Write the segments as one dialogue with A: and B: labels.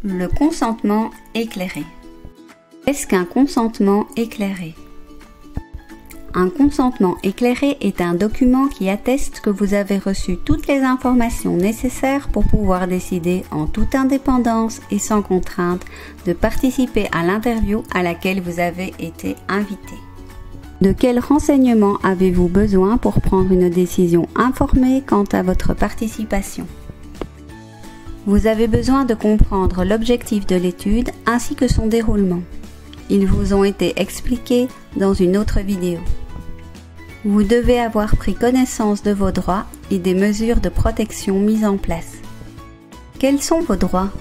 A: Le consentement éclairé. Qu'est-ce qu'un consentement éclairé? Un consentement éclairé est un document qui atteste que vous avez reçu toutes les informations nécessaires pour pouvoir décider en toute indépendance et sans contrainte de participer à l'interview à laquelle vous avez été invité. De quels renseignements avez-vous besoin pour prendre une décision informée quant à votre participation? Vous avez besoin de comprendre l'objectif de l'étude ainsi que son déroulement. Ils vous ont été expliqués dans une autre vidéo. Vous devez avoir pris connaissance de vos droits et des mesures de protection mises en place. Quels sont vos droits?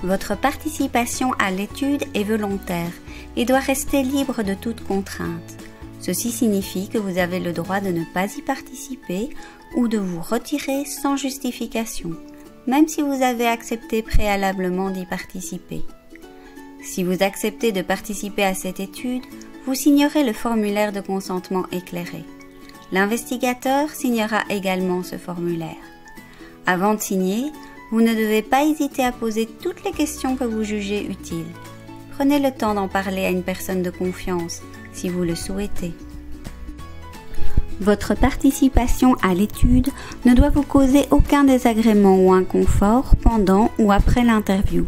A: Votre participation à l'étude est volontaire et doit rester libre de toute contrainte. Ceci signifie que vous avez le droit de ne pas y participer ou de vous retirer sans justification, même si vous avez accepté préalablement d'y participer. Si vous acceptez de participer à cette étude, vous signerez le formulaire de consentement éclairé. L'investigateur signera également ce formulaire. Avant de signer, vous ne devez pas hésiter à poser toutes les questions que vous jugez utiles. Prenez le temps d'en parler à une personne de confiance, si vous le souhaitez. Votre participation à l'étude ne doit vous causer aucun désagrément ou inconfort pendant ou après l'interview.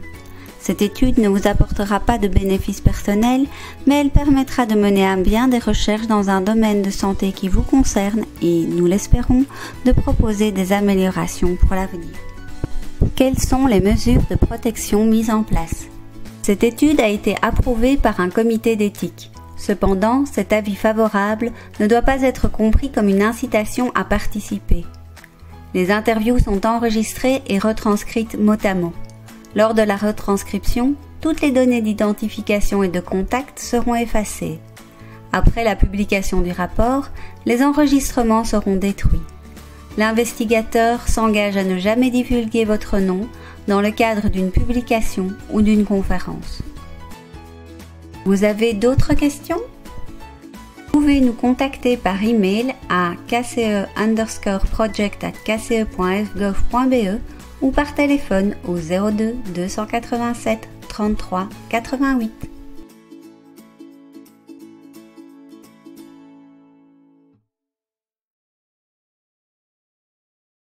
A: Cette étude ne vous apportera pas de bénéfices personnels, mais elle permettra de mener à bien des recherches dans un domaine de santé qui vous concerne et, nous l'espérons, de proposer des améliorations pour l'avenir. Quelles sont les mesures de protection mises en place? Cette étude a été approuvée par un comité d'éthique. Cependant, cet avis favorable ne doit pas être compris comme une incitation à participer. Les interviews sont enregistrées et retranscrites mot à mot. Lors de la retranscription, toutes les données d'identification et de contact seront effacées. Après la publication du rapport, les enregistrements seront détruits. L'investigateur s'engage à ne jamais divulguer votre nom dans le cadre d'une publication ou d'une conférence. Vous avez d'autres questions? Vous pouvez nous contacter par email à kce_project@kce.fgov.be ou par téléphone au 02 287 33 88.